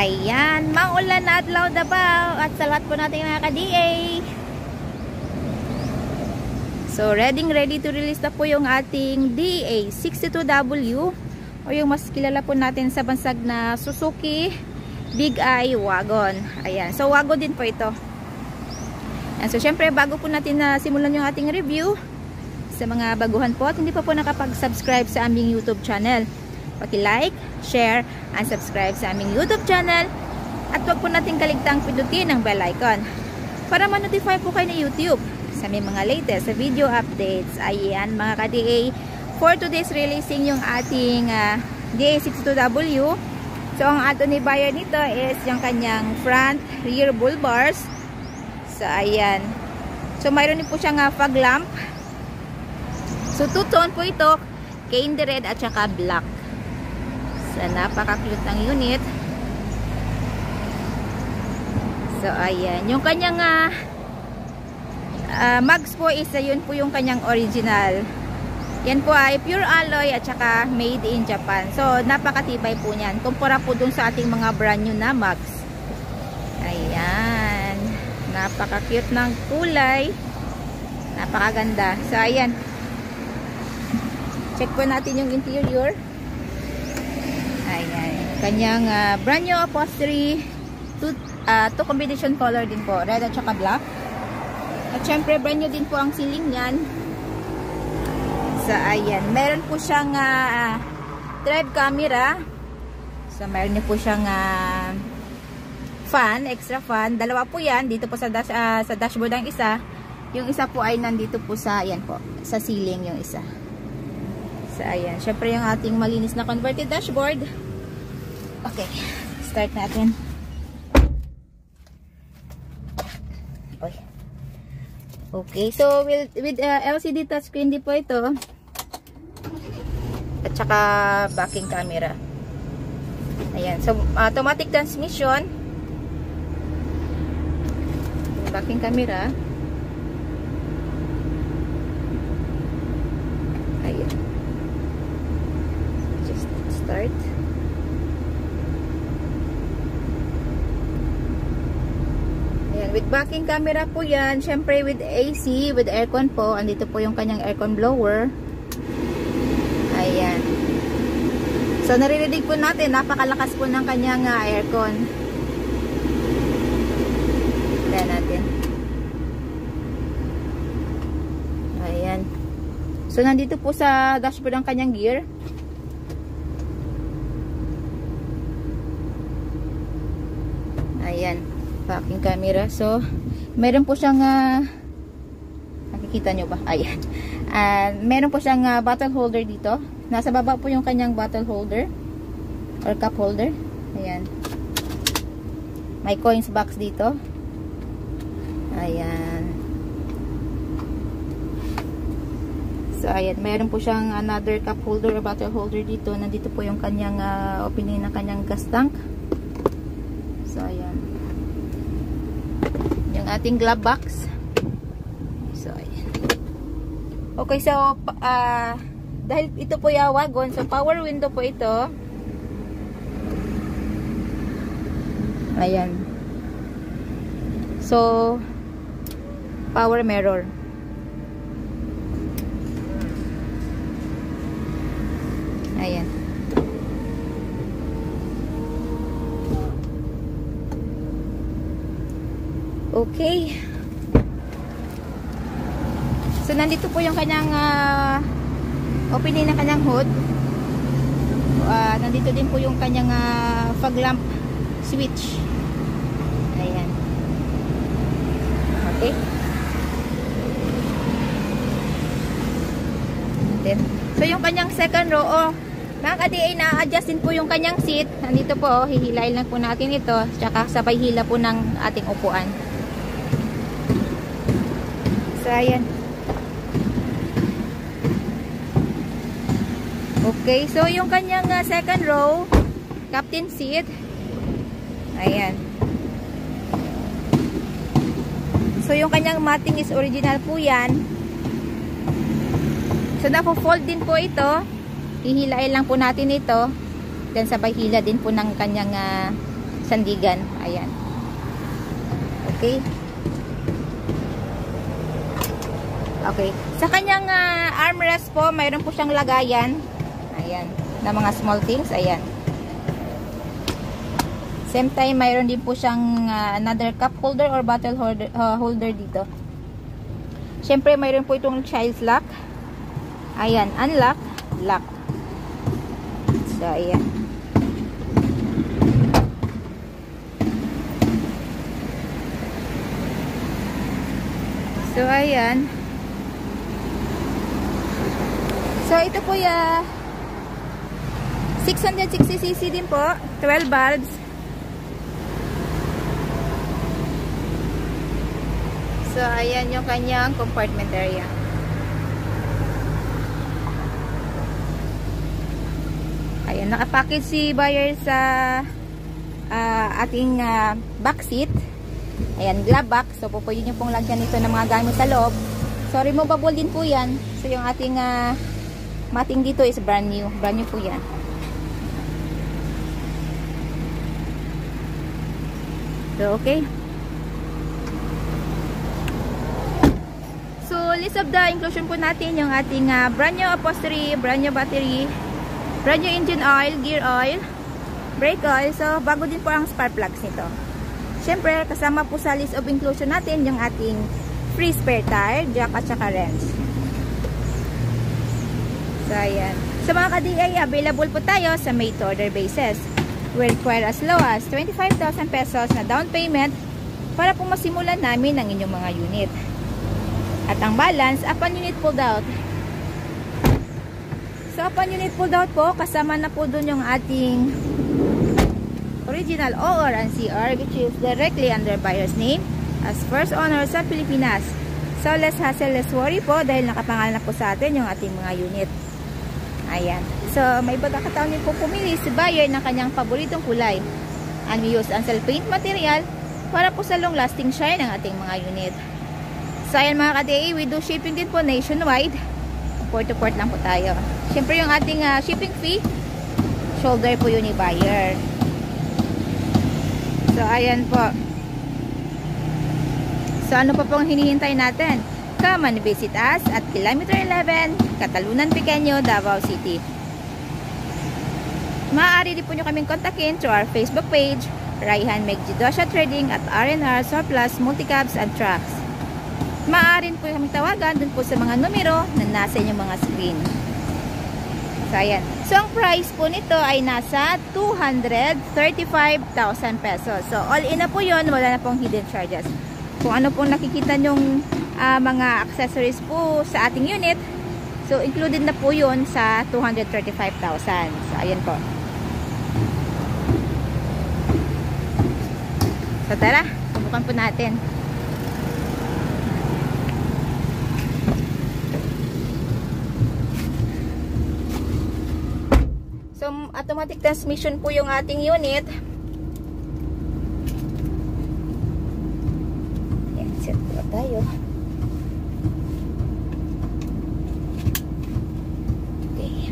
Ayan, maulan na adlaw Davao at sa lahat po natin mga ka-DA. So, ready to release na po yung ating DA62W o yung mas kilala po natin sa bansag na Suzuki Big Eye Wagon. Ayan, so wagon din po ito. Ayan, so, syempre, bago po natin na simulan yung ating review, sa mga baguhan po at hindi pa po nakapag-subscribe sa aming YouTube channel, paki-like, share, and subscribe sa aming YouTube channel. At huwag po natin kaligtang pindutin ang bell icon para ma-notify po kayo ng YouTube sa aming mga latest video updates. Ayan mga ka-DA, for today's releasing yung ating DA62W. So ang ato ni buyer nito is yung kanyang front rear bull bars. So ayan. So mayroon din po siyang fog lamp. So two-tone po ito, candy red at saka black. So, napaka-cute ng unit. So, ayan. Yung kanyang mags po is yun po yung kanyang original. Yan po ay pure alloy at saka made in Japan. So, napakatibay po niyan. Kumpara po dun sa ating mga brand new na mags. Ayan. Napaka-cute ng kulay. Napakaganda. So, ayan. Check po natin yung interior. Ayan. Kanyang brand new upholstery. Two combination color din po. Red at saka black. At syempre brand new din po ang ceiling niyan. So ayan. Meron po siyang drive camera. So meron niyo po siyang fan. Extra fan. Dalawa po yan. Dito po sa dashboard ang isa. Yung isa po ay nandito po sa, ayan po, sa ceiling yung isa. So, ayan. Syempre yung ating malinis na converted dashboard. Okay. Start natin. Okay. So, with LCD touchscreen din po ito. At saka backing camera. Ayan. So, automatic transmission. Backing camera. Ayan. Start. Ayan, with backing camera po yan. Syempre with AC, with aircon po. Andito po yung kanyang aircon blower. Ayan. So, naririnig po natin, napakalakas po ng kanyang aircon. Ayan natin. Ayan. So, nandito po sa dashboard ang kanyang gear. Ayan, backing camera. So, meron po siyang nakikita nyo ba? Ayan. Meron po siyang bottle holder dito. Nasa baba po yung kanyang bottle holder or cup holder. Ayan. May coins box dito. Ayan. So, ayan. Meron po siyang another cup holder or bottle holder dito. Nandito po yung kanyang opening ng kanyang gas tank. So, ayan. Yung ating glove box. So, ayan. Okay, so, dahil ito po yung wagon, so, power window po ito. Ayan. So, power mirror. Ayan. Okay. So, nandito po yung kanyang opening ng kanyang hood. Nandito din po yung kanyang fog lamp switch. Ayan. Okay. So, yung kanyang second row, mga ka-DA, na-adjust din po yung kanyang seat. Nandito po, hihilain lang po natin ito. Tsaka sabay hila po ng ating upuan. So, ayan. Okay, so yung kanyang second row, captain seat. Ayan. So yung kanyang matting is original po yan. So napo-fold din po ito. Hihilain lang po natin ito. Then sabay hila din po ng kanyang sandigan. Ayan. Okay. Okay. Sa kanyang armrest po, mayroon po siyang lagayan. Ayan. Na mga small things. Ayan. Same time, mayroon din po siyang another cup holder or bottle holder dito. Siyempre, mayroon po itong child's lock. Ayan. Unlock. Lock. So, ayan. So, ayan. So, ito po ya 660cc din po. 12 valves. So, ayan yung kanyang compartment area. Ayan, nakapackage si buyer sa ating back seat. Ayan, glove box. So, pwede nyo pong lagyan ito ng mga gamit sa loob. So, removable din po yan. So, yung ating matting dito is brand new. Brand new po yan. So, okay. So, list of the inclusion po natin yung ating brand new upholstery, brand new battery, brand new engine oil, gear oil, brake oil. So, bago din po ang spark plugs nito. Siyempre, kasama po sa list of inclusion natin yung ating free spare tire, jack at saka wrench. So, ayan. Sa mga ka-DA, available po tayo sa made-to-order basis. We require as low as 25,000 pesos na down payment para po masimulan namin ang inyong mga unit. At ang balance, upon unit pulled out. So, upon unit pulled out po, kasama na po dun yung ating original OR and CR, which is directly under buyer's name as first owner sa Pilipinas. So, less hassle, less worry po dahil nakapangalan na po sa atin yung ating mga unit. Ayan. So, may pagkakataon din po pumili si buyer ng kanyang paboritong kulay. And we use Ansel paint material para po sa long-lasting shine ng ating mga unit. So, ayan mga ka-DA, we do shipping din po nationwide. Port to port lang po tayo. Siyempre yung ating shipping fee, shoulder po yun ni buyer. So, ayan po. So, ano pa pong hinihintay natin? Come and visit us at Kilometer 11, Catalunan Pequeño, Davao City. Maaari din po nyo kaming kontakin through our Facebook page, Raihan Megjidosia Trading at R&R Surplus Multicabs and Trucks. Maaari po kaming tawagan dun po sa mga numero na nasa inyong mga screen. So, ayan. So, ang price po nito ay nasa 235,000 pesos. So, all in na po yun. Wala na pong hidden charges. Kung ano pong nakikita nyong mga accessories po sa ating unit, so, included na po yun sa 235,000. So, ayan po. So, tara. Subukan po natin. So, automatic transmission po yung ating unit. Ayan, set po tayo. Okay.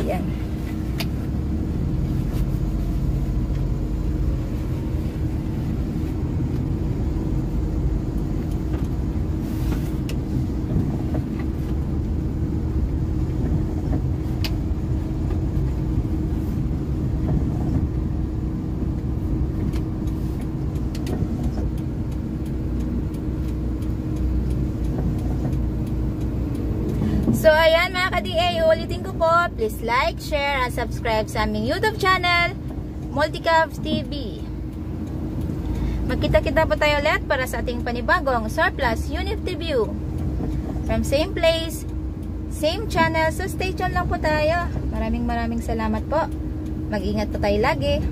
Ayan. So, ayan mga ka-DA, ulitin ko po, please like, share, and subscribe sa aming YouTube channel, Multicabs TV. Magkita-kita po tayo ulit para sa ating panibagong surplus unit review. From same place, same channel, so stay tuned lang po tayo. Maraming salamat po. Mag-ingat po tayo lagi.